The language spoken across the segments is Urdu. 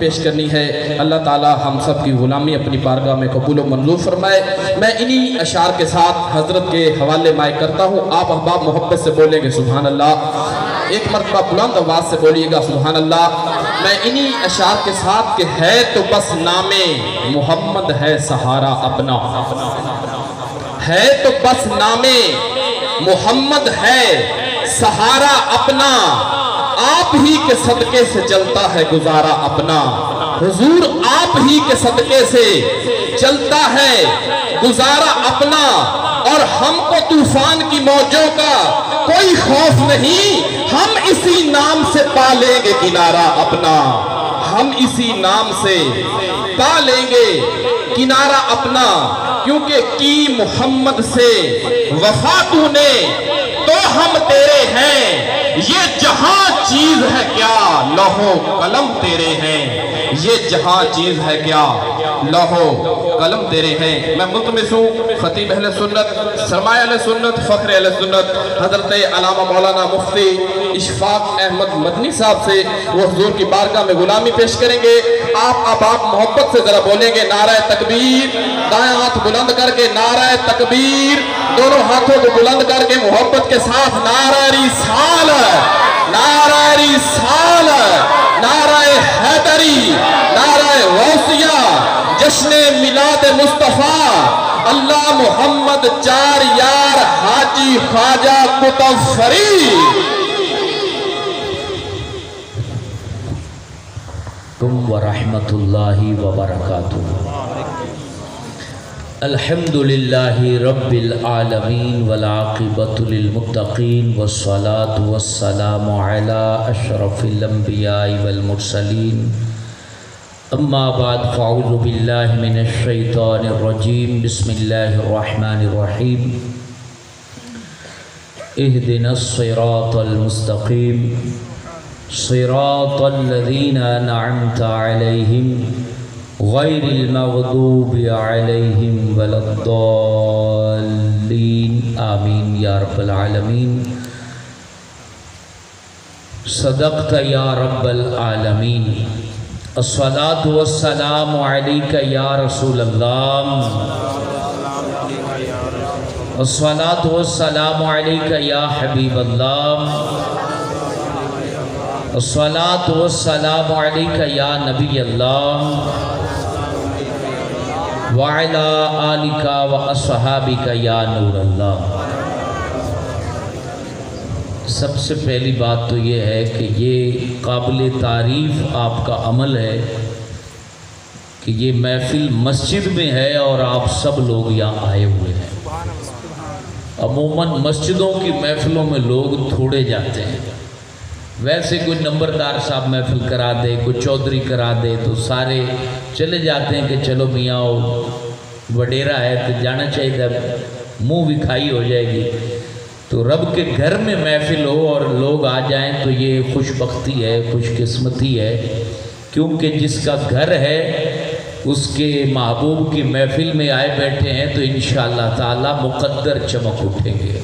پیش کرنی ہے۔ اللہ تعالی ہم سب کی غلامی اپنی بارگاہ میں قبول و منظور فرمائے۔ میں انہی اشعار کے ساتھ حضرت کے حوالے مائع کرتا ہوں، آپ احباب محبت سے بولیں گے سبحان اللہ، ایک مرتبہ بلند آواز سے بولیے گا سبحان اللہ۔ میں انہی اشعار کے ساتھ کہ ہے تو بس نام محمد ہے سہارا اپنا، ہے تو بس نام محمد ہے سہارا اپنا، آپ ہی کے صدقے سے چلتا ہے گزارا اپنا، حضور آپ ہی کے صدقے سے چلتا ہے گزارا اپنا، اور ہم کو طوفان کی موجوں کا کوئی خوف نہیں، ہم اسی نام سے پا لیں گے کنارہ اپنا، ہم اسی نام سے پا لیں گے کنارہ اپنا، کیونکہ کی محمد سے وفا تو نے تو ہم تیرے ہیں، یہ جہاں چیز ہے کیا لوح و قلم تیرے ہیں، یہ جہاں چیز ہے کیا لوح و قلم تیرے ہیں۔ میں ملتمس ہوں خطیب اہل سنت، سرمایہ اہل سنت، فخر اہل سنت حضرت علامہ مولانا مفتی اشفاق احمد مدنی صاحب سے، وہ حضور کی بارگاہ میں غلامی پیش کریں گے۔ آپ محبت سے ذرا بولیں گے نعرہ تکبیر، دائیں ہاتھ بلند کر کے نعرہ تکبیر، دونوں ہاتھوں کو بلند کر کے محبت کے ساتھ نعرہ رسالت، نعرہ رسالت، نعرہ حیدری، نعرہ غوثیہ، جشن میلاد مصطفیٰ، اللہ محمد چار یار حاجی خواجہ قطب فرید ورحمۃ اللہ وبرکاتہ۔ الحمدللہ رب العالمین والعاقبۃ للمتقین والصلاة والسلام علی اشرف الانبیاء والمرسلین، اما بعد فاعوذ باللہ من الشیطان الرجیم، بسم اللہ الرحمن الرحیم، اہدنا الصراط المستقیم صراط الذین انعمت علیہم غیر المغضوب علیہم ولا الضالین، آمین یا رب العالمین۔ صدقت یا رب العالمین، الصلاة والسلام علیک یا رسول اللہ، الصلاة والسلام علیک یا حبیب اللہ، الصلاة والسلام علیک یا نبی اللہ، وعلی آلک واصحابک یا نور اللہ۔ سب سے پہلی بات تو یہ ہے کہ یہ قابل تعریف آپ کا عمل ہے کہ یہ محفل مسجد میں ہے اور آپ سب لوگ یہاں آئے ہوئے ہیں۔ عموماً مسجدوں کی محفلوں میں لوگ تھوڑے جاتے ہیں، ویسے کوئی نمبردار صاحب محفل کرا دے، کوئی چودھری کرا دے تو سارے چلے جاتے ہیں کہ چلو میاں وڈیرا ہے تو جانا چاہیے، منہ بھی کھائی ہو جائے گی۔ تو رب کے گھر میں محفل ہو اور لوگ آ جائیں تو یہ خوش بختی ہے، خوش قسمتی ہے، کیونکہ جس کا گھر ہے اس کے محبوب کی محفل میں آئے بیٹھے ہیں تو انشاءاللہ تعالی مقدر چمک اٹھیں گے۔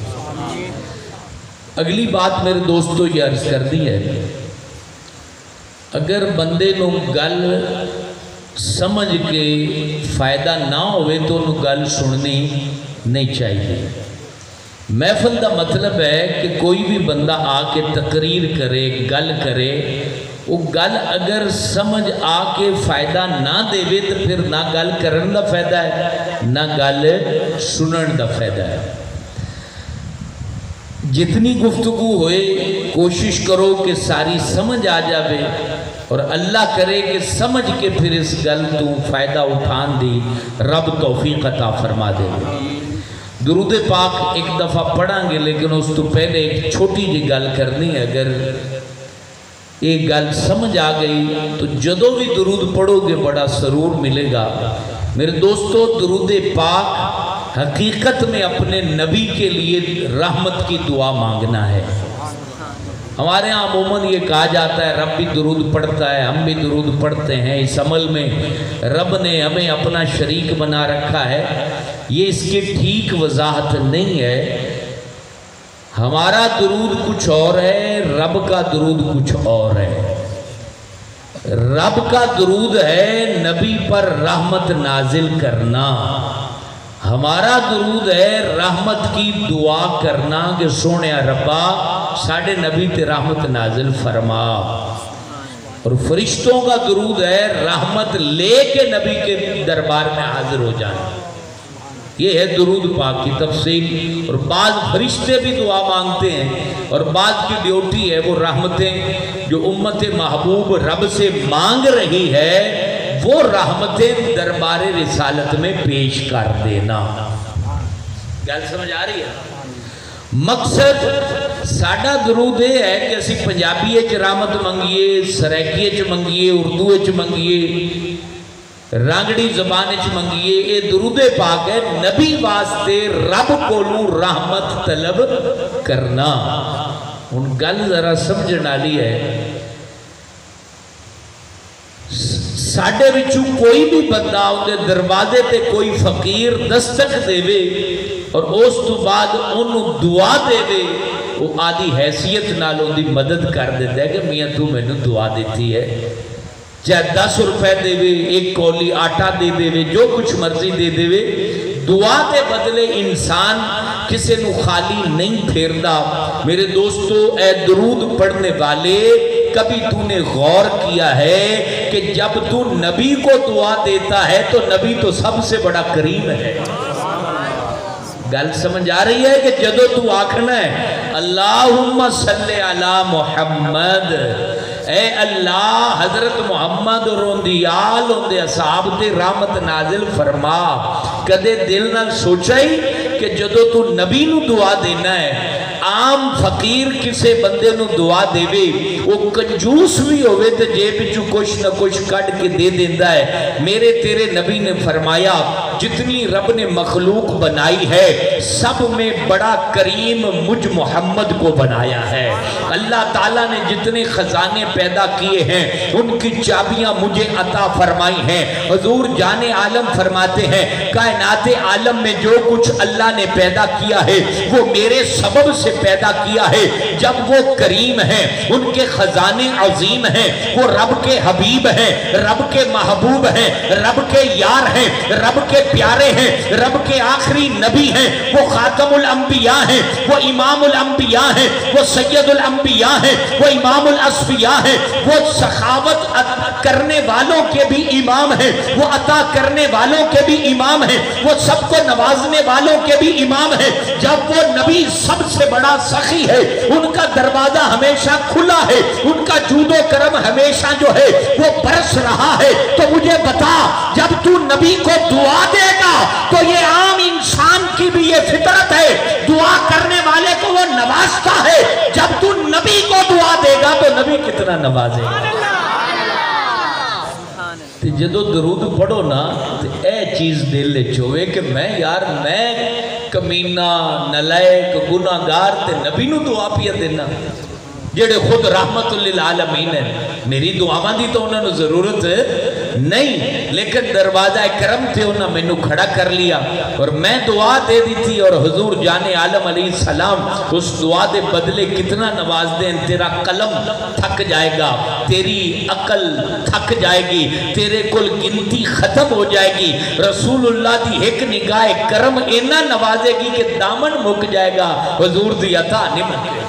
اگلی بات میرے دوستو یہ عرض کر دی ہے، اگر بندے نو گل سمجھ کے فائدہ نہ ہوئے تو نو گل سننی نہیں چاہیے۔ محفل دا مطلب ہے کہ کوئی بھی بندہ آ کے تقریر کرے، گل کرے، وہ گل اگر سمجھ آ کے فائدہ نہ دے تو پھر نہ گل کرن دا فائدہ ہے نہ گل سنن دا فائدہ ہے۔ جتنی گفتگو ہوئے کوشش کرو کہ ساری سمجھ آ جاوے، اور اللہ کرے کہ سمجھ کے پھر اس گل تو فائدہ اٹھان دی رب توفیق عطا فرما دے۔ درود پاک ایک دفعہ پڑھیں گے لیکن اس تو پہلے ایک چھوٹی جی گل کرنی ہے۔ اگر یہ گل سمجھ آ گئی تو جدوں بھی درود پڑھو گے بڑا سرور ملے گا۔ میرے دوستو درود پاک حقیقت میں اپنے نبی کے لیے رحمت کی دعا مانگنا ہے۔ ہمارے ہاں عموماً یہ کہا جاتا ہے رب بھی درود پڑھتا ہے، ہم بھی درود پڑھتے ہیں، اس عمل میں رب نے ہمیں اپنا شریک بنا رکھا ہے۔ یہ اس کی ٹھیک وضاحت نہیں ہے۔ ہمارا درود کچھ اور ہے، رب کا درود کچھ اور ہے۔ رب کا درود ہے نبی پر رحمت نازل کرنا، ہمارا درود ہے رحمت کی دعا کرنا کہ سونے ربا ساڑھے نبی تے رحمت نازل فرما، اور فرشتوں کا درود ہے رحمت لے کے نبی کے دربار میں حاضر ہو جانا۔ یہ ہے درود پاک کی تفصیل۔ اور بعض فرشتے بھی دعا مانگتے ہیں، اور بعض کی ڈیوٹی ہے وہ رحمتیں جو امت محبوب رب سے مانگ رہی ہے وہ رحمتیں دربار رسالت میں پیش کر دینا۔ گل سمجھ آ رہی ہے؟ مقصد ساڑھا درود ہے کہ اسی پنجابی اچ رحمت منگیے، سریکی اچ منگیے، اردو اچ منگیے، رانگڑی زبان اچ منگیے، اے درود پاک ہے نبی واسطے رب کولوں رحمت طلب کرنا۔ ان گل ذرا سمجھنا لی ہے، ساڑھے وچوں کوئی بھی بندہ اندے دروازے تے کوئی فقیر دستک دے وے اور اس تو بعد انہوں دعا دے وے، وہ آدھی حیثیت نال ان دی مدد کر دیتا ہے کہ میاں تو میں نے دعا دیتی ہے، چاہے 10 روپے دے وے، ایک کولی آٹا دے دے وے، جو کچھ مرضی دے دے وے، دعا دے بدلے انسان کسے نو خالی نہیں پھیردا۔ میرے دوستو، اے درود پڑھنے والے، کبھی تو نے غور کیا ہے کہ جب تو نبی کو دعا دیتا ہے تو نبی تو سب سے بڑا کریم ہے۔ گل سمجھ آ رہی ہے کہ جدو تو آکھنا ہے اللہم صلی علی محمد، اے اللہ حضرت محمد اور ان دی آل ان دے اصحاب تے رحمت نازل فرما، کدے دل نہ سوچائی کہ جدو تو نبی نو دعا دینا ہے، عام فقیر کسے بندے نو دعا دے وے، وہ کنجوس بھی ہوئے تو جیب جو کچھ نہ کچھ کٹ کے دے دیندہ ہے۔ میرے تیرے نبی نے فرمایا جتنی رب نے مخلوق بنائی ہے سب میں بڑا کریم مجھ محمد کو بنایا ہے۔ اللہ تعالیٰ نے جتنے خزانے پیدا کیے ہیں ان کی چابیاں مجھے عطا فرمائی ہیں۔ حضور جان عالم فرماتے ہیں کائنات عالم میں جو کچھ اللہ نے پیدا کیا ہے وہ میرے سبب سے پیدا کیا ہے۔ جب وہ کریم ہیں، ان کے خزانے عظیم ہیں، وہ رب کے حبیب ہیں، رب کے محبوب ہیں، رب کے یار ہیں، رب کے پیارے ہیں، رب کے آخری نبی ہیں، وہ خاتم الانبیاء ہیں، وہ امام الانبیاء ہیں، وہ سید الانبیاء ہیں، وہ امام الاسفیاء ہیں، وہ سخاوت کرنے والوں کے بھی امام ہیں، وہ عطا کرنے والوں کے بھی امام ہیں، وہ سب کو نوازنے والوں کے بھی امام ہیں۔ جب وہ نبی سب سے بڑا سخی ہے، ان کا دروازہ ہمیشہ کھلا ہے، ان کا جود و کرم ہمیشہ جو ہے وہ برس رہا ہے، تو مجھے بتا جب تو نبی کو دعا دے گا تو یہ عام انسان کی بھی یہ فطرت ہے، دعا کرنے والے کو وہ نوازتا ہے، جب تو نبی کو دعا دے گا تو نبی کتنا نوازے گا۔ جدو درود پڑھو نا تو اے چیز دل لے چوئے کہ میں یار میں کمینہ نلائق گناہگار تے نبی نو دعا پیا دینا جڑے خود رحمت للعالمین ہیں۔ میری دعاواں دی تو انہوں نے ضرورت نہیں، لیکن دروازہ کرم تھے انہوں نے میں کھڑا کر لیا اور میں دعا دے دی تھی، اور حضور جان عالم علیہ السلام اس دعا دے بدلے کتنا نواز دیں۔ تیرا قلم تھک جائے گا، تیری عقل تھک جائے گی، تیرے کل گنتی ختم ہو جائے گی، رسول اللہ دی ایک نگاہ کرم اینا نوازے گی کہ دامن مک جائے گا، حضور دی عطا نہیں مکے۔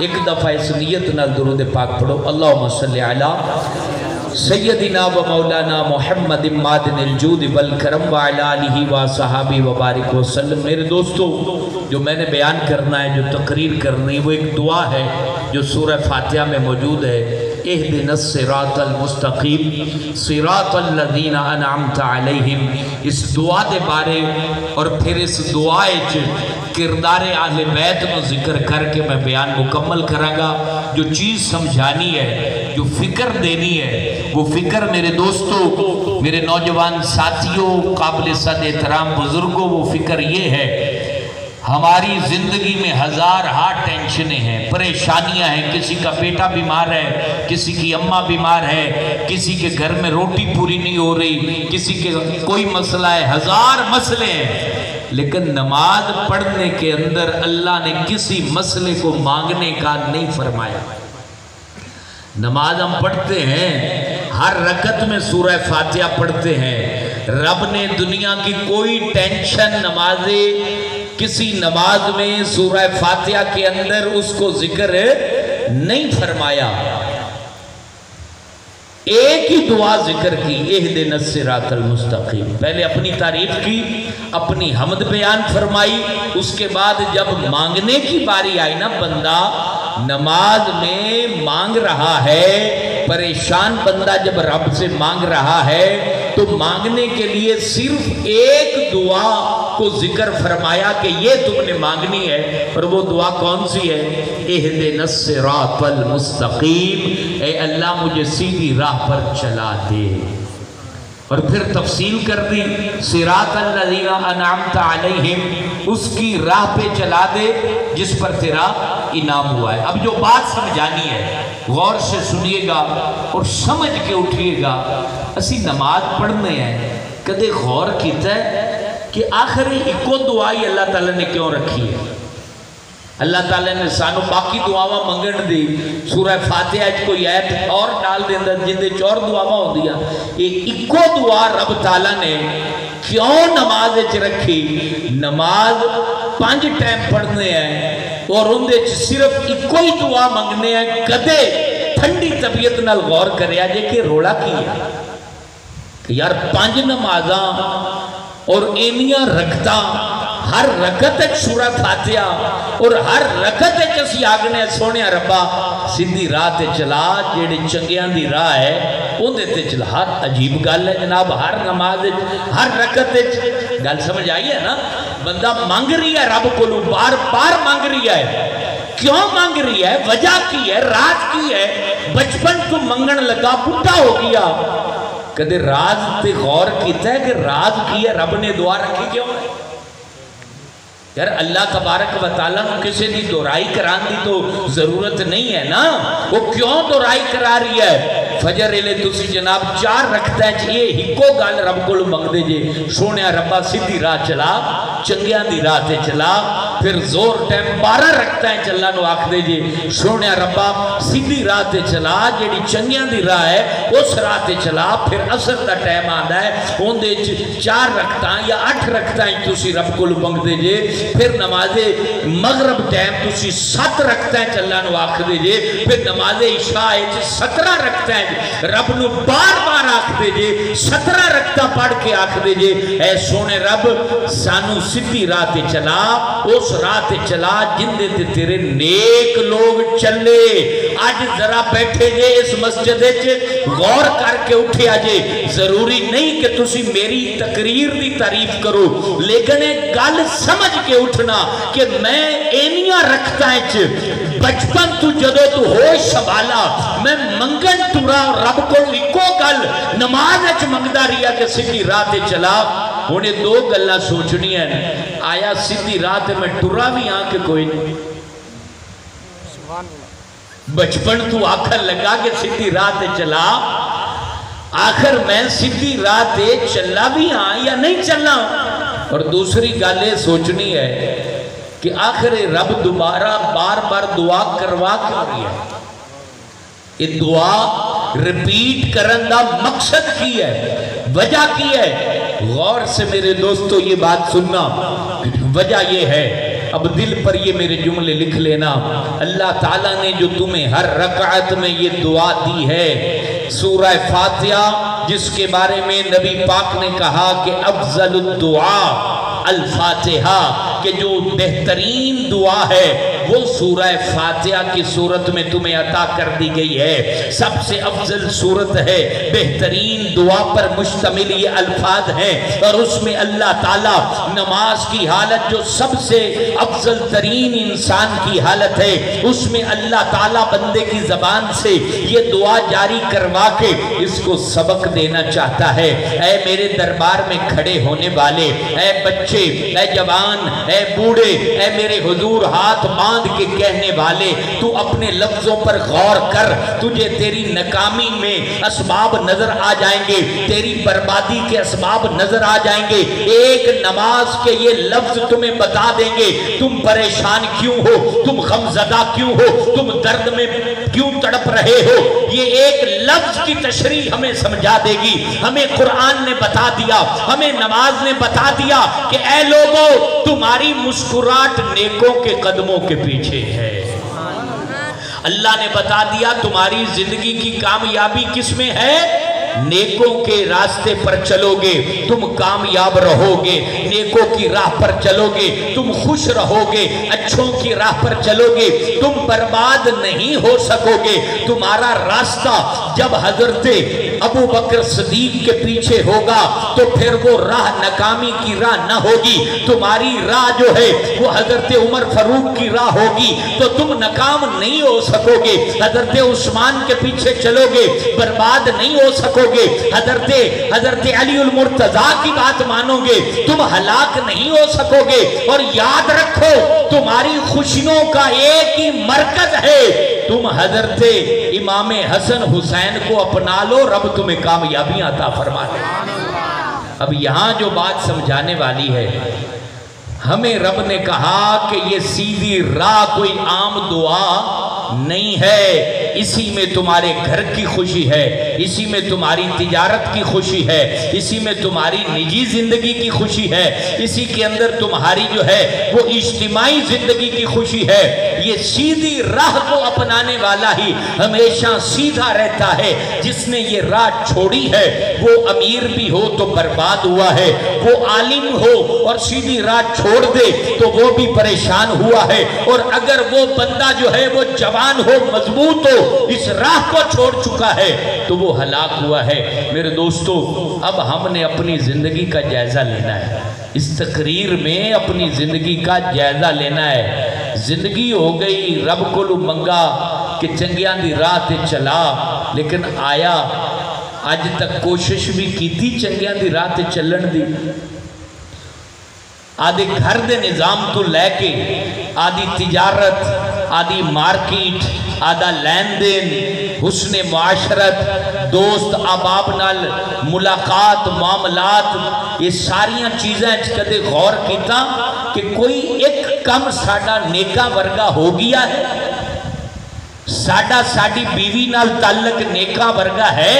ایک دفعہ اس نیت نال درود پاک پڑھو، اللہم صلی علی سیدنا و مولانا محمد مادن الجود والکرم وعلی آلہ و صحابی و بارک وسلم۔ میرے دوستو، جو میں نے بیان کرنا ہے، جو تقریر کرنی ہے، وہ ایک دعا ہے جو سورہ فاتحہ میں موجود ہے، اہدنا الصراط المستقیم صراط الذین انعمت علیہم۔ اس دعا دے بارے اور پھر اس دعائے کردار اہل بیت میں ذکر کر کے میں بیان مکمل کروں گا۔ جو چیز سمجھانی ہے، جو فکر دینی ہے، وہ فکر میرے دوستوں، میرے نوجوان ساتھیوں، قابل صد احترام بزرگوں، وہ فکر یہ ہے ہماری زندگی میں ہزار ٹینشنیں ہیں، پریشانیاں ہیں، کسی کا بیٹا بیمار ہے، کسی کی اماں بیمار ہے، کسی کے گھر میں روٹی پوری نہیں ہو رہی، کسی کے کوئی مسئلہ ہے، ہزار مسئلے ہیں، لیکن نماز پڑھنے کے اندر اللہ نے کسی مسئلے کو مانگنے کا نہیں فرمایا۔ نماز ہم پڑھتے ہیں، ہر رکعت میں سورہ فاتحہ پڑھتے ہیں۔ رب نے دنیا کی کوئی ٹینشن کسی نماز میں سورہ فاتحہ کے اندر اس کو ذکر نہیں فرمایا۔ ایک ہی دعا ذکر کی، اہدنا الصراط المستقیم۔ پہلے اپنی تعریف کی، اپنی حمد بیان فرمائی، اس کے بعد جب مانگنے کی باری آئی نا، بندہ نماز میں مانگ رہا ہے، پریشان بندہ جب رب سے مانگ رہا ہے تو مانگنے کے لیے صرف ایک دعا کو ذکر فرمایا کہ یہ تم نے مانگنی ہے، اور وہ دعا کون سی ہے؟ اہدنا الصراط المستقیم، اے اللہ مجھے سیدھی راہ پر چلا دے۔ اور پھر تفصیل کر دی، صراط الذین انعمت علیہم، اس کی راہ پہ چلا دے جس پر تیرا انعام ہوا ہے۔ اب جو بات سمجھانی ہے غور سے سنیے گا اور سمجھ کے اٹھیے گا۔ اسی نماز پڑھنے ہیں، کدے غور کیتا ہے کہ آخر ایکو دعائی اللہ تعالیٰ نے کیوں رکھی ہے؟ اللہ تعالیٰ نے سانو باقی دعاواں منگن دی، سورہ فاتحہ کوئی ایت اور ڈال دیندہ جندے چور دعاواں ہو دیا، ایکو دعا رب تعالیٰ نے کیوں نماز رکھی؟ نماز 5 ٹائم پڑھنے ہیں اور اندے صرف ایکو ہی دعا منگنے ہیں۔ کدے ٹھنڈی طبیعت نال غور کریا جے کہ روڑا کی ہے کہ یار 5 نمازاں اور اینیاں رکھتا، ہر رکعت سورہ فاتحہ اور ہر رکعت اسی آگنے سونے ربا سیدھی راہ تے چلا، جیڑے چنگیاں دی راہ ہے اندے تے چلا۔ ہر عجیب گل ہے جناب، ہر نماز ہر رکعت گل سمجھ آئی ہے نا؟ بندہ مانگ رہی ہے رب کو، بار بار مانگ رہی ہے، کیوں مانگ رہی ہے؟ وجہ کی ہے؟ راز کی ہے؟ بچپن تو منگن لگا بڑھا ہو گیا، کدے راز تے غور کیتا ہے کہ راز کی ہے؟ رب نے دعا رکھی کیوں ہے؟ یار اللہ تبارک و تعالیٰ نے کسی دی دہرائی کران دی تو ضرورت نہیں ہے نا، وہ کیوں دہرائی کرا رہی ہے؟ فجر لے تسی جناب 4 رکھتا ہے چاہیے ہکو گل رب کو منگ دے جے، سونے ربا سیدھی راہ چلا، چنگیاں دی راہ تے چلا۔ پھر زور ٹائم 12 رکھتا ہے چلا نو آکھ دے جے، سونے ربا سیدھی راہ تے چلا، جیڑی چنگیاں دی راہ ہے اس راہ تے چلا۔ پھر عصر دا ٹائم آندا ہے، ان دے 4 رکھتا یا 8 رکھتا ہے تسی رب کو منگ دے جے۔ پھر نماز مغرب ٹائم تسی 7 رکھتا ہے چلا نو آکھ دے جے۔ پھر نماز عشاء 17 رکھتا ہے رب نو بار بار آکھ دے جے، 17 رکھتا پڑھ کے آکھ دے جے اے سونے رب سانو سیدھی راہ تے چلا، اس راہ تے چلا جندے تے تیرے نیک لوگ چلے۔ آج ذرا بیٹھے جے اس مسجد غور کر کے اٹھے آجے، ضروری نہیں کہ تسی میری تقریر دی تعریف کرو، لیکن ایک گل سمجھ کے اٹھنا کہ میں اینیاں رکھتا ہے بچپن تو جدو تو ہوش سنبھالا میں منگن تورا رب کو ایکو گل نماز اچ منگدا رہیا کہ سیدھی راہ تے چلا۔ انہیں 2 گلاں سوچنی ہیں، آیا سیدھی راہ تے میں ٹرا بھی ہاں کہ کوئی نہیں؟ بچپن تو آخر لگا کہ سیدھی راہ تے چلا، آخر میں سیدھی راہ تے چلا بھی ہاں یا نہیں چلا؟ اور دوسری گالے سوچنی ہے کہ آخر رب دوبارہ بار بار دعا کروا کیوں رہی ہے؟ یہ دعا ریپیٹ کرن دا مقصد کی ہے، وجہ کی ہے؟ غور سے میرے دوستو یہ بات سننا، وجہ یہ ہے، اب دل پر یہ میرے جملے لکھ لینا۔ اللہ تعالیٰ نے جو تمہیں ہر رکعت میں یہ دعا دی ہے، سورہ فاتحہ جس کے بارے میں نبی پاک نے کہا کہ افضل الدعاء الفاتحہ، کہ جو بہترین دعا ہے وہ سورہ فاتحہ کی صورت میں تمہیں عطا کر دی گئی ہے۔ سب سے افضل صورت ہے، بہترین دعا پر مشتمل یہ الفاظ ہیں، اور اس میں اللہ تعالیٰ نماز کی حالت جو سب سے افضل ترین انسان کی حالت ہے، اس میں اللہ تعالیٰ بندے کی زبان سے یہ دعا جاری کروا کے اس کو سبق دینا چاہتا ہے۔ اے میرے دربار میں کھڑے ہونے والے، اے بچے، اے جوان، اے بوڑھے، اے میرے حضور ہاتھ باندھ کے کہنے والے، تو اپنے لفظوں پر غور کر، تجھے تیری ناکامی میں اسباب نظر آ جائیں گے، تیری بربادی کے اسباب نظر آ جائیں گے۔ ایک نماز کے یہ لفظ تمہیں بتا دیں گے تم پریشان کیوں ہو، تم غمزدہ کیوں ہو، تم درد میں کیوں تڑپ رہے ہو، یہ ایک لفظ کی تشریح ہمیں سمجھا دے گی۔ ہمیں قرآن نے بتا دیا، ہمیں نماز نے بتا دیا کہ اے لوگو تمہاری مسکراہٹ نیکوں کے قدموں کے پیچھے ہے۔ اللہ نے بتا دیا تمہاری زندگی کی کامیابی کس میں ہے؟ نیکوں کے راستے پر چلو گے تم کامیاب رہو گے، نیکوں کی راہ پر چلو گے تم خوش رہو گے، اچھوں کی راہ پر چلو گے تم برباد نہیں ہو سکو گے۔ تمہارا راستہ جب حضرت ابو بکر صدیق کے پیچھے ہوگا تو پھر وہ راہ ناکامی کی راہ نہ ہوگی، تمہاری راہ جو ہے وہ حضرت عمر فاروق کی راہ ہوگی تو تم ناکام نہیں ہو سکو گے۔ حضرت عثمان کے پیچھے چلو گے برباد نہیں ہو سکو گے، حضرت علی المرتضیٰ کی بات مانو گے تم ہلاک نہیں ہو سکو گے۔ اور یاد رکھو تمہاری خوشیوں کا ایک ہی مرکز ہے، تم حضرت امام حسن حسین کو اپنا لو، رب تمہیں کامیابیاں عطا فرما دے۔ اب یہاں جو بات سمجھانے والی ہے، ہمیں رب نے کہا کہ یہ سیدھی راہ کوئی عام دعا نہیں ہے، اسی میں تمہارے گھر کی خوشی ہے، اسی میں تمہاری تجارت کی خوشی ہے، اسی میں تمہاری نجی زندگی کی خوشی ہے، اسی کے اندر تمہاری جو ہے وہ اجتماعی زندگی کی خوشی ہے۔ یہ سیدھی راہ کو اپنانے والا ہی ہمیشہ سیدھا رہتا ہے، جس نے یہ راہ چھوڑی ہے وہ امیر بھی ہو تو برباد ہوا ہے، وہ عالم ہو اور سیدھی راہ چھوڑ دے تو وہ بھی پریشان ہوا ہے، اور اگر وہ بندہ جو ہے وہ جوان ہو مضبوط ہو اس راہ کو چھوڑ چکا ہے تو وہ ہلاک ہوا ہے۔ میرے دوستو اب ہم نے اپنی زندگی کا جائزہ لینا ہے، اس تقریر میں اپنی زندگی کا جائزہ لینا ہے۔ زندگی ہو گئی رب کو منگا کہ چنگیاں دی راہ تے چلا، لیکن آیا اج تک کوشش بھی کی تھی چنگیاں دی راہ تے چلن دی؟ آدھے گھر دے نظام تو لے کے آدھی تجارت، آدھی مارکیٹ، آدھا لین دین، حسن معاشرت، دوست احباب نال ملاقات، معاملات، یہ ساریاں چیزیں کدے غور کیتا کہ کوئی ایک کم ساڈا نیکا ورگا ہو گیا ہے؟ ساڈی بیوی نال تعلق نیکا ورگا ہے؟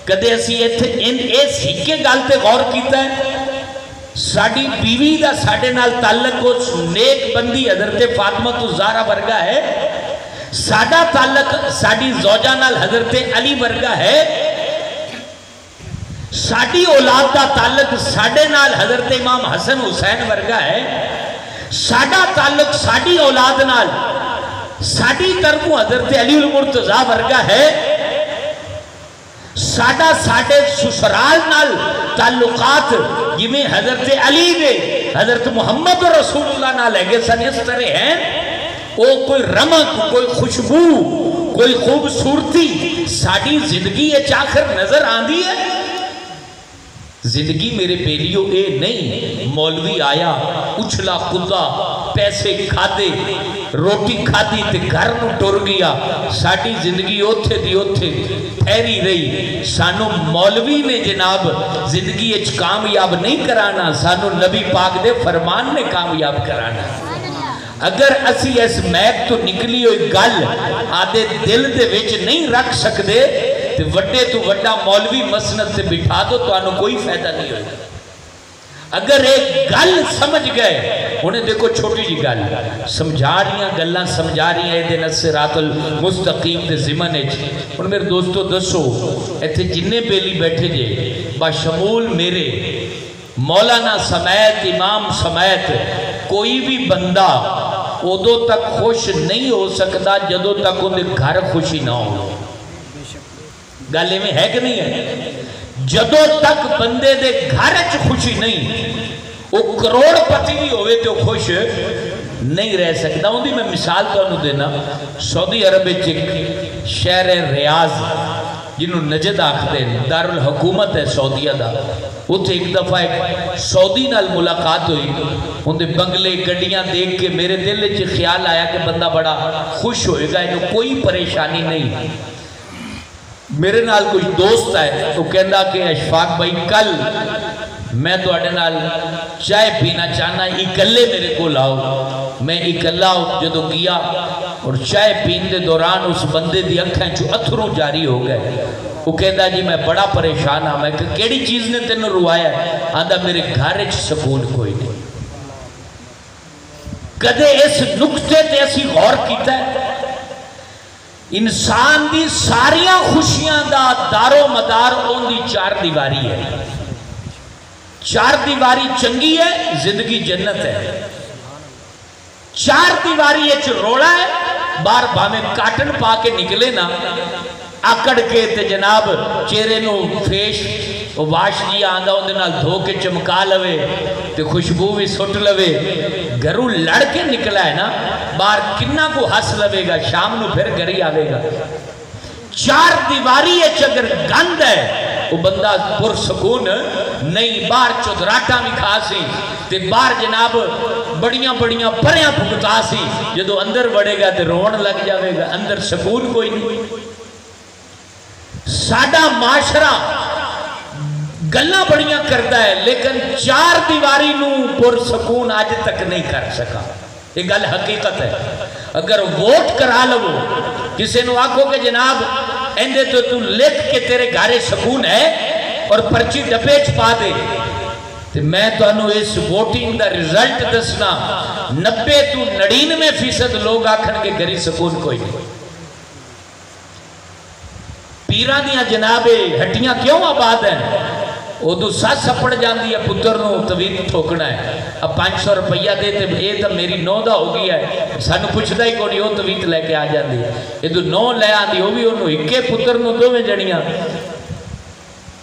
کدے اسی اس ہکے گل تے غور کیتا ہے؟ ساڑی بیوی دا ساڑے نال تعلق اس نیک بندی حضرت فاطمہ الزہرا ورگا ہے؟ ساڑا تعلق ساڑی زوجہ نال حضرت علی ورگا ہے؟ ساڑی اولاد دا تعلق ساڑے نال حضرت امام حسن حسین ورگا ہے؟ ساڑا تعلق ساڑی اولاد نال ساڑی طرفوں حضرت علی المرتضیٰ ورگا ہے؟ ساڑے سسرال نال تعلقات جمیں حضرت علی نے حضرت محمد رسول اللہ نال لگے سن اس طرح ہیں، وہ کوئی رمق، کوئی خوشبو، کوئی خوبصورتی ساڑی زندگی چاخر نظر آندھی ہے؟ زندگی میرے بیلیوں اے نہیں مولوی آیا اچھلا کدا پیسے کھادے روٹی کھادی تے گھر نو ٹر گیا، ساڑی زندگی اوتھے دی اوتھے پھیری رہی۔ سانو مولوی نے جناب زندگی اچھ کامیاب نہیں کرانا، سانو نبی پاک دے فرمان نے کامیاب کرانا۔ اگر اسی اس میپ تو نکلی ہوئی گل آدھے دل دے وچ نہیں رکھ سکتے تو وڈے تو وڈا مولوی مسند تے بٹھا دو تو آنو کوئی فائدہ نہیں ہوگا۔ اگر ایک گل سمجھ گئے انہیں دیکھو چھوٹی جی گل سمجھا رہی ہیں، گلہ سمجھا رہی ہیں ایدن الصراط المستقیم دے زمن اچھ انہیں میرے دوستو دسو ایتھے جننے بیلی بیٹھے جے باشمول میرے مولانا سمیت امام سمیت کوئی بھی بندہ ادو تک خوش نہیں ہو سکتا جدو تک انہیں گھر خوشی نہ ہو۔ گالے میں ہے کہ نہیں ہے؟ جدو تک بندے دے گھر اچھ خوشی نہیں وہ کروڑ پتی بھی ہوئے تو خوش نہیں رہ سکتا۔ ان دی میں مثال تو انہوں دینا، سعودی عرب ایک شہر ریاض جنہوں نجد آختے ہیں دارالحکومت ہے سعودیہ دا، وہ تھے ایک دفعہ ایک سعودی نال ملاقات ہوئی، ان دے بنگلے گڑیاں دیکھ کے میرے دل چ خیال آیا کہ بندہ بڑا خوش ہوئے گا، انہوں کوئی پریشانی نہیں۔ میرے نال کچھ دوست ہے تو کہندا کہ اشفاق بھائی کل میں تو اڈے نال چائے پینا چاہنا اکلے میرے کو لاؤ۔ میں اکلا جدو گیا اور چائے پین دے دوران اس بندے دی اکھیں چو اتھرو جاری ہو گئے. وہ کہتا جی میں بڑا پریشان ہاں. میں کہ کیڑی چیز نے تینوں روایا ہے؟ آندہ میرے گھر وچ سکون کوئی نہیں. کدے اس نقطے تے اسی غور کیتا ہے؟ انسان دی ساریاں خوشیاں دا دارو مدار اون دی چار دیواری ہے. چار دیواری چنگی ہے، زندگی جنت ہے. چار دیواری اچ روڑا ہے، بار بھامے کاٹن پا کے نکلے نا آکڑ کے تے جناب چہرے نو فیش واش جی آندہ اندے نال دھو کے چمکا لوے تے خوشبو بھی سٹ لوے. گھروں لڑ کے نکلا ہے نا بار کنہ کو ہس لوے گا، شام نو پھر گھری آوے گا. چار دیواری اچ اگر گند ہے وہ بندہ پر سکون نہیں. بار چودراٹا بھی کھا سی تے بار جناب بڑیاں بڑیاں پریاں بھگتا سی، جدو اندر بڑھے گا تے رون لگ جاوے گا، اندر سکون کوئی نہیں. ساڈا معاشرہ گلاں بڑیاں کرتا ہے لیکن چار دیواری نو پر سکون آج تک نہیں کر سکا. یہ گل حقیقت ہے. اگر ووٹ کرا لو کسی نو آکھو کہ جناب اندے تو لکھ کے تیرے گھارے سکون ہے اور پرچی ڈبے چ پا دے، تو میں تو انہوں اس ووٹنگ دا رزلٹ دسنا 90 تو 99% لوگ آکھن کے گھری سکون کوئی نہیں. پیران دیاں جنابے ہٹیاں کیوں آباد ہیں؟ وہ دو ساتھ سپڑ جاندی ہے پتر نو طویل ٹھوکنا ہے. اب 500 روپیہ دیتے اے تو میری 9 دا ہو گیا ہے، سانو پوچھتا ہی کوئی وہ طویل لے کے آ جاندی ہے. یہ تو 9 لے آندی وہ بھی انہوں ہکے پتر نو دو میں جڑیاں.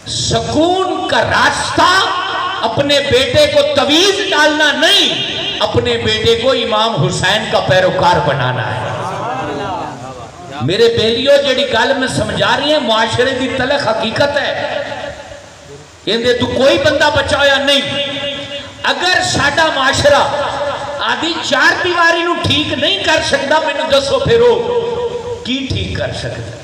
سکون کا راستہ اپنے بیٹے کو تویز ڈالنا نہیں، اپنے بیٹے کو امام حسین کا پیروکار بنانا ہے. میرے بیلیوں جڑی گل میں سمجھا رہی ہیں معاشرے دی تلخ حقیقت ہے. اندے تو کوئی بندہ بچا ہویا نہیں. اگر ساڈا معاشرہ آدھی چار دیواری نو ٹھیک نہیں کر سکتا، میں نے دسو پھرو کی ٹھیک کر سکتا؟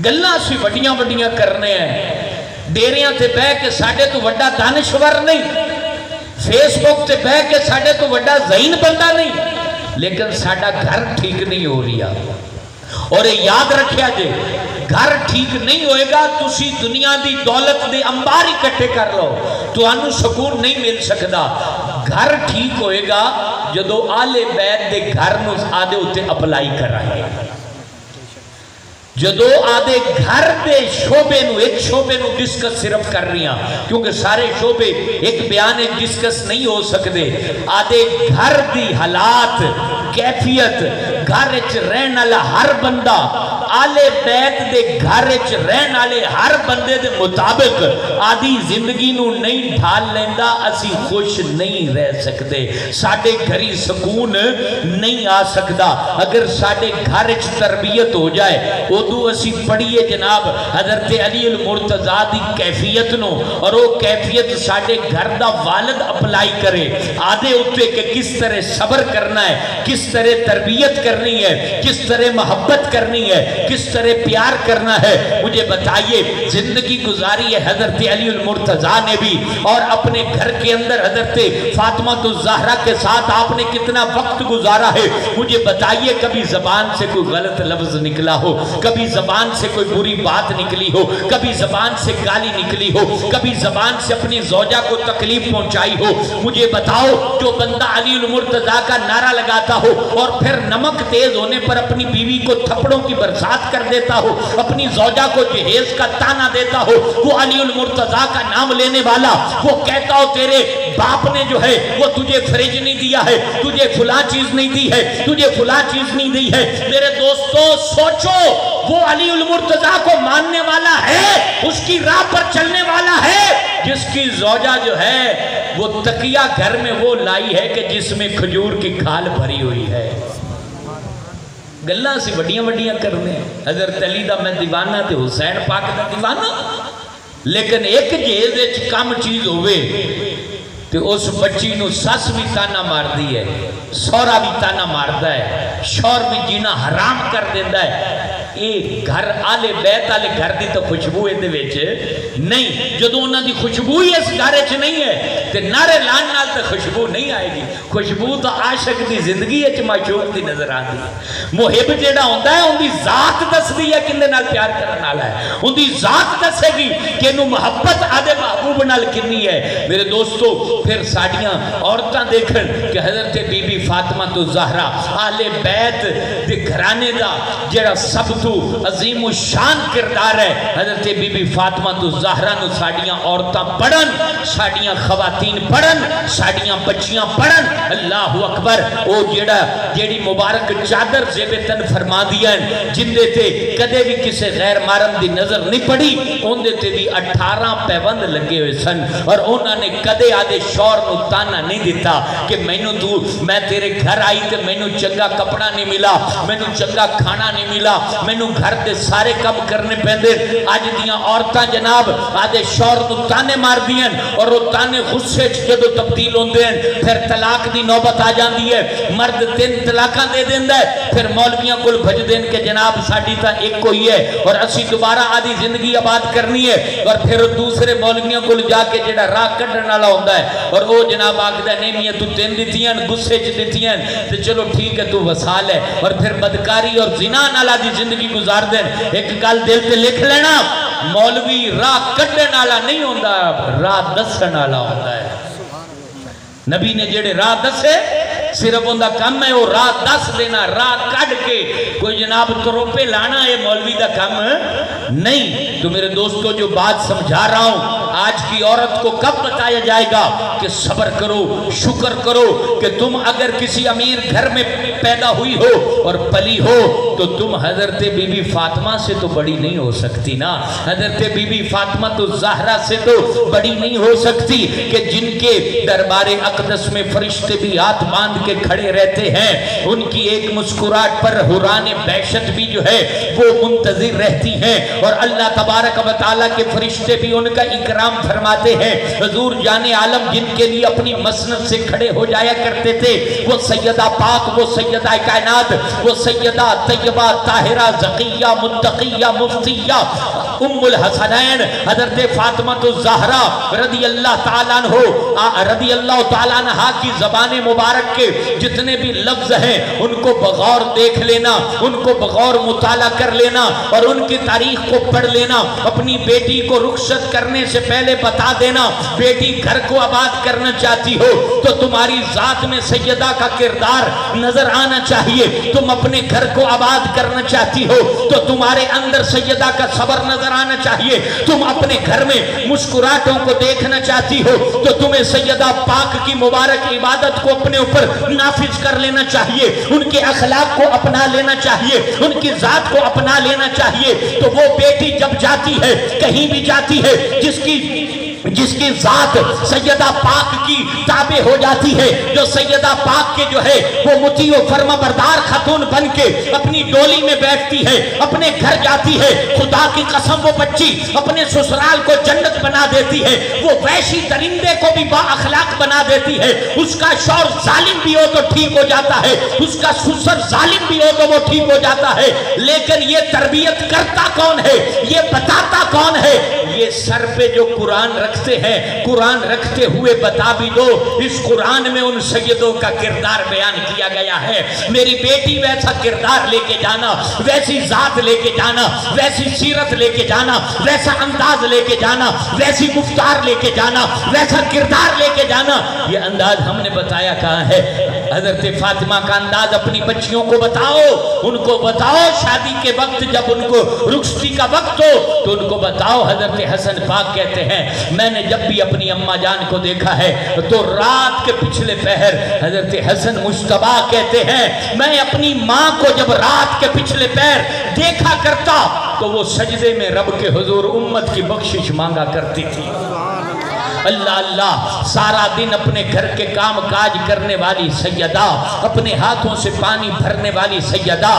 گلاں سی وڈیاں وڈیاں کرنے ہیں، ڈیریاں تے بہ کے ساڈے تو وڈا دانشور نہیں، فیس بک تے بہ کے ساڈے تو وڈا ذہین بندہ نہیں، لیکن ساڈا گھر ٹھیک نہیں ہو رہا. اور یہ یاد رکھیا جے گھر ٹھیک نہیں ہوئے گا تسی دنیا دی دولت دے انبار اکٹھے کر لو تو انہوں سکون نہیں مل سکتا. گھر ٹھیک ہوئے گا جدو آلے بیت دے گھر نو آدھے ہوتے اپلائی کرائیں. جدو آدھے گھر دے شعبے نو ایک شعبے نو ڈسکس صرف کر رہی ہیں کیونکہ سارے شعبے ایک بیان ایک ڈسکس نہیں ہو سکتے. آدھے گھر دی حالات کیفیت گھر اچ رہن والا ہر بندہ آلے بیت دے گھر اچ رہن والے ہر بندے دے مطابق آدھی زندگی نو نہیں ڈھال لیندا اسی خوش نہیں رہ سکتے. ساڈے گھری سکون نہیں آ سکتا. اگر ساڈے گھر اچ تربیت ہو جائے ادو اسی پڑھیے جناب حضرت علی المرتضیٰ دی کیفیت نو اور وہ کیفیت ساڈے گھر دا والد اپلائی کرے آدھے اتے کہ کس طرح صبر کرنا ہے، کس طرح تربیت کرنی ہے، کس طرح محبت کرنی ہے، کس طرح پیار کرنا ہے. مجھے بتائیے زندگی گزاری ہے حضرت علی المرتضیٰ نے بھی اور اپنے گھر کے اندر حضرت فاطمہ الزہرا کے ساتھ آپ نے کتنا وقت گزارا ہے. مجھے بتائیے کبھی زبان سے کوئی غلط لفظ نکلا ہو، کبھی زبان سے کوئی بری بات نکلی ہو، کبھی زبان سے گالی نکلی ہو، کبھی زبان سے اپنی زوجہ کو تکلیف پہنچائی ہو؟ مجھے بتاؤ جو بندہ علی المرتضیٰ کا نعرہ لگاتا ہو اور پھر نمک تیز ہونے پر اپنی بیوی کو تھپڑوں کی برسات کر دیتا ہو، اپنی زوجہ کو جہیز کا تانا دیتا ہو، وہ علی المرتضیٰ کا نام لینے والا وہ کہتا ہو تیرے باپ نے جو ہے وہ تجھے فریج نہیں دیا ہے، تجھے فلاں چیز نہیں دی ہے، تجھے فلاں چیز نہیں دی ہے. میرے دوستو سوچو وہ علی المرتضیٰ کو ماننے والا ہے، اس کی راہ پر چلنے والا ہے جس کی زوجہ جو ہے وہ تکیہ گھر میں وہ لائی ہے کہ جس میں کھجور کی کھال بھری ہوئی ہے. گلاں سی وڈیاں وڈیاں کرنے حضرت علی دا میں دیوانہ تے حسین پاک دا دیوانہ، لیکن ایک جہیز وچ کم چیز ہوئے تے اس بچی نو سس بھی تانا مار دی ہے، سورا بھی تانا ماردا ہے، شور بھی جینا حرام کر دیتا ہے. یہ گھر آلے بیت آلے گھر دی تو خوشبو یہ نہیں، جدو انہوں دی خوشبو ہی اس گھر چ نہیں ہے تو نعرے لان نال تو خوشبو نہیں آئے گی۔ خوشبو تو عاشق دی زندگی ہے معشوق دی نظر آتی ہے۔ محب جیڑا ہوتا ہے ان دی ذات دس دی ہے کندے نال پیار کرنے والا ہے، ان دی ذات دسے گی کہ انہوں محبت آدھے محبوب نال کنی ہے۔ میرے دوستو پھر ساڑیاں عورتاں دیکھن کہ حضرت بی بی فاطمہ تو زہرا اہل بیت دے گھرانے دا جیڑا سب تو عظیم و شان کردار ہے، حضرت بی بی فاطمہ تو زہرا نو ساڑیاں عورتاں پڑھن، ساڑیاں خواتین پڑھن، ساڑیاں بچیاں پڑھن۔ اللہ اکبر، او جیڑی مبارک چادر زیب تن فرما دیا ہے جن دیتے کدے بھی کسے غیر محرم دی نظر نہیں پڑی، ان دیتے بھی 18 پیوند لگے ہوئے سن، اور انہوں نے کدے آدھے شور نو تانا نہیں دیتا کہ میں تیرے گھر آئی تے مینوں چنگا کپڑا نہیں ملا، مینوں چنگا کھانا نہیں ملا، مینوں گھر دے سارے کم کرنے پیندے۔ آج دیاں عورتاں جناب آدھے شور نو تانے مار دیاں، اور وہ تانے غصے جدو تبدیل ہوندے ہیں پھر طلاق دی نوبت آ جاندی ہے، مرد 3 طلاقاں دے دیندا ہے، پھر مولویاں کول بھج دین کہ جناب ساڈی تا ایک کوئی ہے اور اسی دوبارہ آدھی زندگی آباد کرنی ہے، اور پھر دوسرے مولویاں کول جا کے جڑا راہ کڈن والا ہوندا ہے اور وہ جناب آکھدا نہیں میاں تو 3 دتیاں غصے چ دتیاں تے چلو ٹھیک ہے تو وصال ہے، اور پھر بدکاری اور زنا نال آدھی زندگی گزار دین۔ ایک گل دل تے لکھ لینا، مولوی راہ کڈن والا نہیں ہوندا، راہ دسن والا ہوندا ہے۔ نبی نے جڑے راہ دسے صرف ان دا کم ہے وہ راہ دس دینا، راہ کڈ کے کوئی جناب تروپے لانا ہے مولوی دا کم نہیں۔ تو میرے دوستو جو بات سمجھا رہا ہوں، آج کی عورت کو کب بتایا جائے گا کہ صبر کرو، شکر کرو کہ تم اگر کسی امیر گھر میں پیدا ہوئی ہو اور پلی ہو تو تم حضرت بی بی فاطمہ سے تو بڑی نہیں ہو سکتی نا، حضرت بی بی فاطمہ تو زہرا سے تو بڑی نہیں ہو سکتی کہ جن کے دربار اقدس میں فرشتے بھی ہاتھ باندھ کے کھڑے رہتے ہیں، ان کی ایک مسکراہٹ پر حوران بہشت بھی جو ہے وہ منتظر رہتی ہیں، اور اللہ تبارک و تعالیٰ کے فرشتے بھی ان کا اکرام فرماتے ہیں۔ حضور جان عالم جن کے لیے اپنی مسند سے کھڑے ہو جایا کرتے تھے، وہ سیدہ پاک، وہ سیدہ کائنات، وہ سیدہ طیبہ طاہرہ زکیہ متقیہ مفتیہ ام الحسنین حضرت فاطمہ الزہرا رضی اللہ تعالیٰ عنہ کی زبان مبارک کے جتنے بھی لفظ ہیں ان کو بغور دیکھ لینا، ان کو بغور مطالعہ کر لینا اور ان کی تاریخ کو پڑھ لینا۔ اپنی بیٹی کو رخصت کرنے سے پہلے بتا دینا، بیٹی گھر کو آباد کرنا چاہتی ہو تو تمہاری ذات میں سیدہ کا کردار نظر آنا چاہیے، تم اپنے گھر کو آباد کرنا چاہتی ہو تو تمہارے اندر سیدہ کا صبر نظر آنا چاہیے، تم اپنے گھر میں مسکراہٹوں کو دیکھنا چاہتی ہو تو تمہیں سیدہ پاک کی مبارک عبادت کو اپنے اوپر نافذ کر لینا چاہیے، ان کے اخلاق کو اپنا لینا چاہیے، ان کی ذات کو اپنا لینا چاہیے۔ تو وہ بیٹی جب جاتی ہے کہیں بھی جاتی ہے جس کی ذات سیدہ پاک کی تابع ہو جاتی ہے، جو سیدہ پاک کے جو ہے وہ مطیع و فرما بردار خاتون بن کے اپنی ڈولی میں بیٹھتی ہے، اپنے گھر جاتی ہے، خدا کی قسم وہ بچی اپنے سسرال کو جنت بنا دیتی ہے، وہ وحشی درندے کو بھی با اخلاق بنا دیتی ہے، اس کا شوہر ظالم بھی ہو تو ٹھیک ہو جاتا ہے، اس کا سسر ظالم بھی ہو تو وہ ٹھیک ہو جاتا ہے، لیکن یہ تربیت کرتا کون ہے، یہ بتاتا کون ہے؟ یہ سر پہ جو قرآن رکھتے ہیں، قرآن رکھتے ہوئے بتا بھی دو اس قرآن میں ان سیدوں کا کردار بیان کیا گیا ہے۔ میری بیٹی ویسا کردار لے کے جانا، ویسی ذات لے کے جانا، ویسی سیرت لے کے جانا، ویسا انداز لے کے جانا، ویسی گفتار لے کے جانا، ویسا کردار لے کے جانا۔ یہ انداز ہم نے بتایا کہاں ہے؟ حضرت فاطمہ کا انداز اپنی بچیوں کو بتاؤ، ان کو بتاؤ شادی کے وقت جب ان کو رخصتی کا وقت ہو تو ان کو بتاؤ۔ حضرت حسن پاک کہتے ہیں میں نے جب بھی اپنی اماں جان کو دیکھا ہے تو رات کے پچھلے پہر، حضرت حسن مجتبی کہتے ہیں میں اپنی ماں کو جب رات کے پچھلے پہر دیکھا کرتا تو وہ سجدے میں رب کے حضور امت کی بخشش مانگا کرتی تھی۔ اللہ اللہ سارا دن اپنے گھر کے کام کاج کرنے والی سیدہ، اپنے ہاتھوں سے پانی بھرنے والی سیدہ،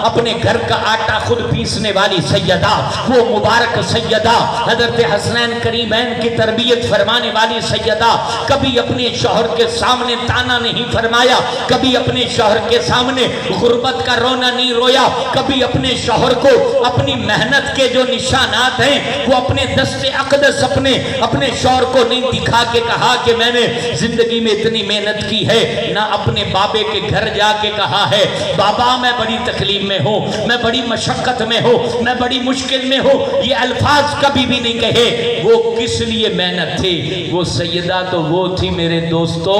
اپنے گھر کا آٹا خود پیسنے والی سیدہ، وہ مبارک سیدہ حضرت حسنین کریمین کی تربیت فرمانے والی سیدہ، کبھی اپنے شوہر کے سامنے تانا نہیں فرمایا، کبھی اپنے شوہر کے سامنے غربت کا رونا نہیں رویا، کبھی اپنے شوہر کو اپنی محنت کے جو نشانات ہیں وہ اپنے دست اقدس اپنے شوہر کو نہیں دکھا کے کہا کہ میں نے زندگی میں اتنی محنت کی ہے، نہ اپنے بابے کے گھر جا کے کہا ہے بابا میں بڑی تکلیف میں ہوں، میں بڑی مشقت میں ہوں، میں بڑی مشکل میں ہوں، یہ الفاظ کبھی بھی نہیں کہے۔ وہ کس لیے محنت تھی؟ وہ سیدہ تو وہ تھی میرے دوستو،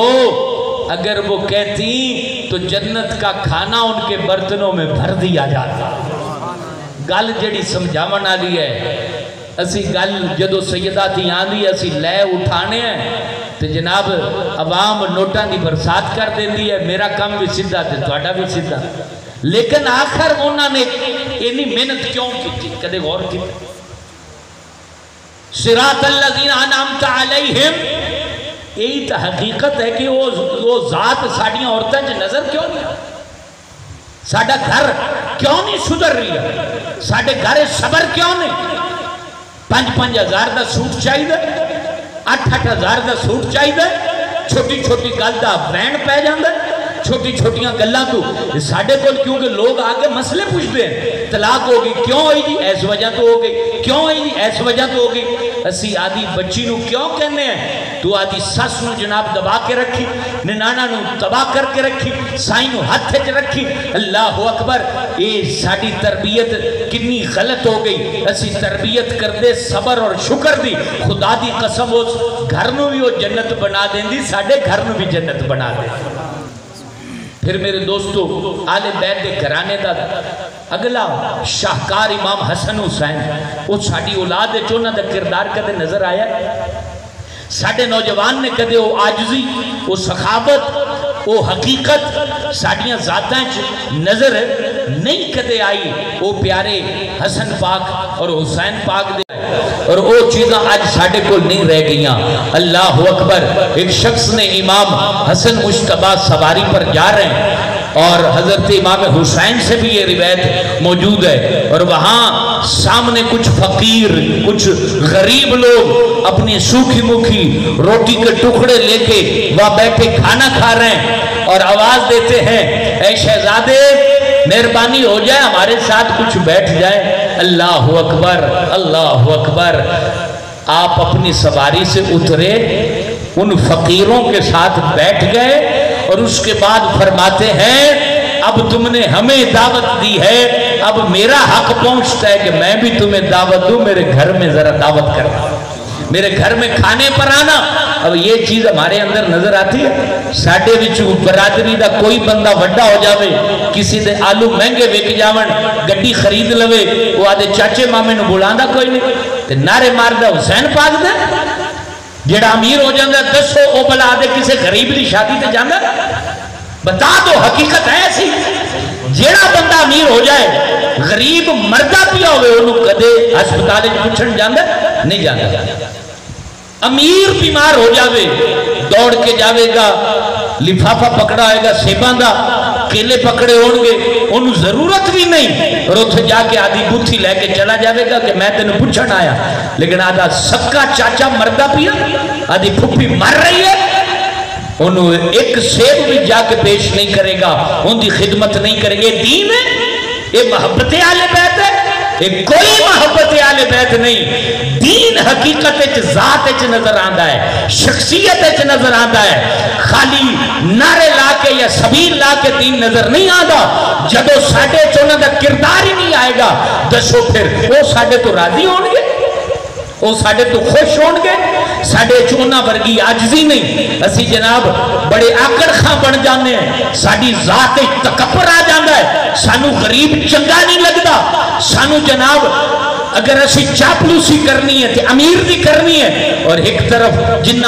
اگر وہ کہتی تو جنت کا کھانا ان کے برتنوں میں بھر دیا جاتا۔ گل جڑی سمجھاون والی ہے، اسی گل جدو سیدہ تھی آندھی اسی لے اٹھانے ہیں تو جناب عوام نوٹاں دی برسات کر دیندی ہے، میرا کام بھی سیدھا تے تہاڈا بھی سیدھا، لیکن آخر انہوں نے اتنی محنت کیوں کی؟ کدے غور کی؟ صراط الذین انعمت علیہم، یہی تو حقیقت ہے کہ وہ ذات ساڑیاں عورتیں جو نظر کیوں نہیں آتی؟ ساڑھا گھر کیوں نہیں سدھر رہی ہے؟ ساڑھے گھر صبر کیوں نہیں؟ 5-5 ہزار دا سوٹ چاہی دے، 8-8 ہزار دا سوٹ چاہی دے، چھوٹی چھوٹی گل دا بین پہ جاندے، چھوٹی چھوٹیاں گلاں تو ساڑھے کول کیونکہ لوگ آگے مسئلے پوچھتے ہیں، طلاق ہو گئی کیوں ہوئی جی؟ ایس وجہ تو ہو گئی، کیوں ہوئی جی؟ ایس وجہ تو ہو گئی۔ اسی آدھی بچی نو کیوں کہنے ہیں؟ تو آدھی سس نو جناب دبا کے رکھی، ننانا نو تباہ کر کے رکھی، سائی نو ہتھے چ رکھی۔ اللہ اکبر، یہ ساڑی تربیت کنی غلط ہو گئی۔ اسی تربیت کر دے صبر اور شکر دی، خدا دی قسم اس گھر نو بھی وہ جنت بنا دیں دی، ساڑے گھر نو بھی جنت بنا دیں۔ پھر میرے دوستو آل بیت دے گھرانے دا اگلا شاہکار امام حسن حسین، وہ ساڑی اولاد چونہ دا کردار کدے نظر آیا ہے؟ ساڑے نوجوان نے کدے وہ آجزی، وہ سخاوت، وہ حقیقت ساڑیاں ذاتیں نظر نہیں کدے آئی؟ وہ پیارے حسن پاک اور حسین پاک دے اور وہ چیزاں آج ساڑے کو نہیں رہ گئیاں۔ اللہ اکبر، ایک شخص نے امام حسن مشتبہ سواری پر جا رہے ہیں اور حضرت امام حسین سے بھی یہ روایت موجود ہے، اور وہاں سامنے کچھ فقیر، کچھ غریب لوگ اپنی سوکھی مکھی روٹی کے ٹکڑے لے کے وہاں بیٹھے کھانا کھا رہے ہیں اور آواز دیتے ہیں اے شہزادے مہربانی ہو جائے ہمارے ساتھ کچھ بیٹھ جائے۔ اللہ اکبر، اللہ اکبر۔ آپ اپنی سواری سے اترے، ان فقیروں کے ساتھ بیٹھ گئے اور اس کے بعد فرماتے ہیں اب تم نے ہمیں دعوت دی ہے، اب میرا حق پہنچتا ہے کہ میں بھی تمہیں دعوت دوں، میرے گھر میں ذرا دعوت کرنا، میرے گھر میں کھانے پر آنا۔ اب یہ چیز ہمارے اندر نظر آتی ہے؟ ساڑھے وچو برادری دا کوئی بندہ وڈا ہو جاوے، کسی دے آلو مہنگے وک جاون، گڈی خرید لوے، وہ آدھے چاچے مامے نو بلاندا کوئی نہیں تے نعرے ماردہ حسین پاک دے؟ جیڑا امیر ہو جاندہ دسو او بلا آدھے کسے غریب دی شادی تے جاندہ؟ بتا دو، حقیقت ہے ایسی؟ جیڑا بندہ امیر ہو جائے غریب مردہ پیا ہوئے انہوں کدے ہسپتالے پوچھن جاندہ نہیں جاندہ۔ امیر بیمار ہو جاوے دوڑ کے جاوے گا، لفافہ پکڑا آئے گا سیبان دا، کیلے پکڑے ہونگے، انہوں ضرورت بھی نہیں، اور اتھے جا کے آدھی بوتھی لے کے چلا جاوے گا کہ میں تینوں پوچھن آیا، لیکن آدھا سکا چاچا مردہ پیا، آدھی پھپی مر رہی ہے، انہوں ایک سیب بھی جا کے پیش نہیں کرے گا، ان دی خدمت نہیں کرے گا۔ یہ دین ہے؟ یہ محبت آل بیت ہے؟ یہ کوئی محبت آل بیت نہیں۔ دین حقیقت ذات نظر آندہ ہے، شخصیت نظر آندہ ہے، خالی نعرے لا کے یا سبیل لا کے دین نظر نہیں آندہ۔ جدو ساڑھے چونہ دا کردار ہی نہیں آئے گا دسو پھر وہ ساڑھے تو راضی ہونگے، وہ ساڑھے تو خوش ہونگے؟ ساڑھے چونہ ورگی آجزی نہیں، اسی جناب بڑے آکڑ خاں بن جانے ہیں، ساڑھی ذات تکبر آ جاندہ ہے، سانو غریب چنگا نہیں لگدا، سانو جناب اگر اسی چاپلوسی کرنی ہے تو امیر دی کرنی ہے، اور ایک طرف جنہ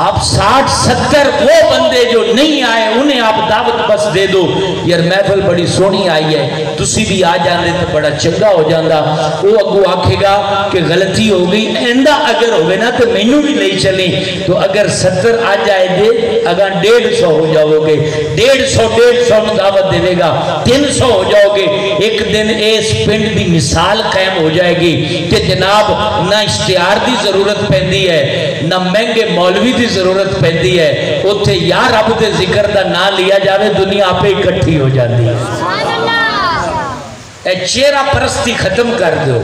آپ 60-70 وہ بندے جو نہیں آئے انہیں آپ دعوت بس دے دو، یار محفل بڑی سونی آئی ہے، تسی بھی آ جاندے تو بڑا چنگا ہو جاندہ۔ وہ اگو آکھے گا کہ غلطی ہو گئی، ایندہ اگر ہوگے نا تو مینوں بھی لے چلیں، تو اگر 70 آ جائے دے اگر 150 ہو جاؤ گے، 150 دعوت دے گا، 300 ہو جاؤ گے، ایک دن اس پنڈ دی مثال قائم ہو جائے گی کہ جناب نہ اشتہار دی ضرورت پیندی ہے، نہ مہنگے مولوی دی ضرورت پیندی ہے، اتھے یا رب دے ذکر دا نہ لیا جاوے، دنیا آپ اکٹھی ہو جاتی ہے۔ اے چہرہ پرستی ختم کر دو،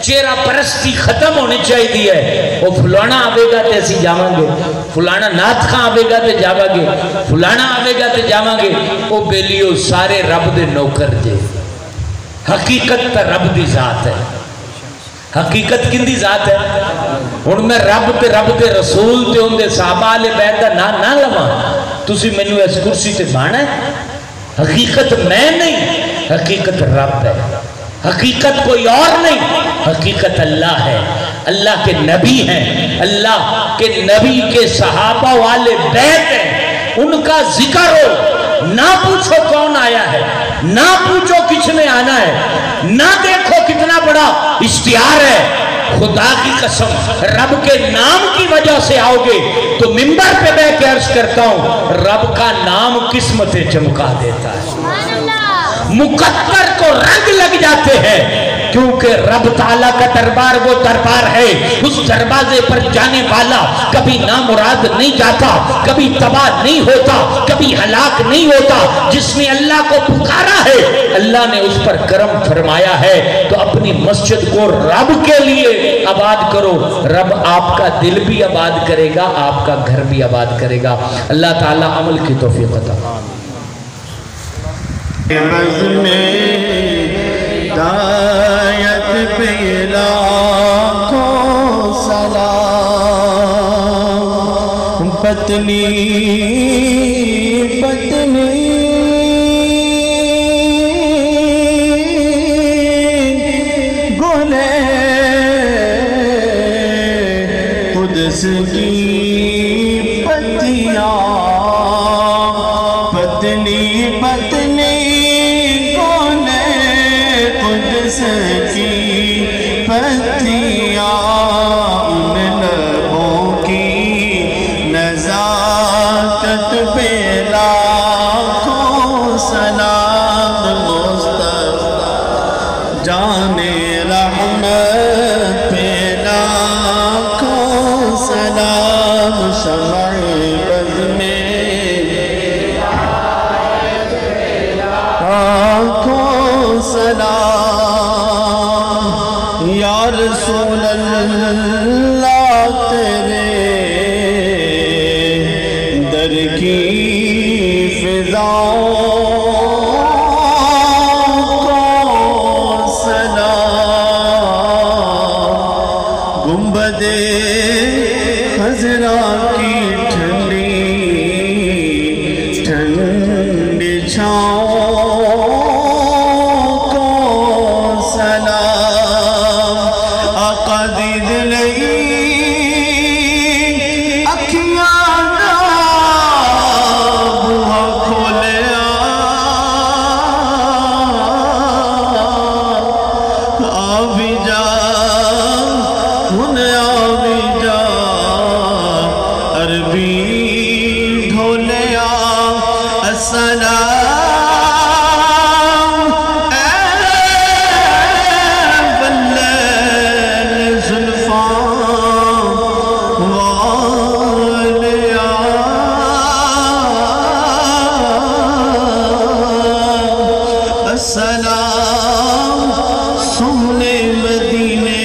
چہرہ پرستی ختم ہونی چاہیے ہے۔ وہ فلانا آوے گا تے اسی جاواں گے، فلانا نات خان آوے گا تے جاواں گے، فلانا آوے گا تے جاواں گے، وہ بیلیو سارے رب دے نوکر جے۔ حقیقت تا رب دی ذات ہے، حقیقت کن دی ذات ہے؟ ہن میں رب تے رسول تے ان دے صحابہ علیہ بیت دا نہ لواں، تسی مینوں اس کرسی تے بانا ہے؟ حقیقت میں نہیں، حقیقت رب ہے، حقیقت کوئی اور نہیں، حقیقت اللہ ہے، اللہ کے نبی ہیں، اللہ کے نبی کے صحابہ والے بیت ہیں، ان کا ذکر ہو، نہ پوچھو کون آیا ہے، نہ پوچھو کس نے آنا ہے، نہ دیکھو کتنا بڑا اشتہار ہے، خدا کی قسم رب کے نام کی وجہ سے آؤ گے تو منبر پہ میں کے عرض کرتا ہوں رب کا نام قسمتیں چمکا دیتا ہے، مقدر کو رنگ لگ جاتے ہیں، کیونکہ رب تعالیٰ کا دربار وہ دربار ہے، اس دروازے پر جانے والا کبھی نامراد نہیں جاتا، کبھی تباہ نہیں ہوتا، کبھی ہلاک نہیں ہوتا۔ جس نے اللہ کو پکارا ہے اللہ نے اس پر کرم فرمایا ہے، تو اپنی مسجد کو رب کے لیے آباد کرو، رب آپ کا دل بھی آباد کرے گا، آپ کا گھر بھی آباد کرے گا۔ اللہ تعالیٰ عمل کی توفیق عطا۔ بز میں دایت پہ لاکھوں سلام، پتنی پتنی گلے قدس کی پتیاں، پتنی پتنی کی پتیاں، ان لبوں کی نزاکت پہ لاکھوں سلام، مصطفیٰ جان رحمت پہ لاکھوں سلام، شمع بز میں لاکھوں سلام، یا رسول اللہ تیرے در کی فضاؤں کو سلام، گنبد خضرا کی ٹھنڈی ٹھنڈی چھاؤں کو سلام، آقا دی دلئی اکھیاں دا بوہا کھولیا، آ بھی جا ہن آ بھی جا، عربی ڈھولیا، السلام السلام سمنے مدینے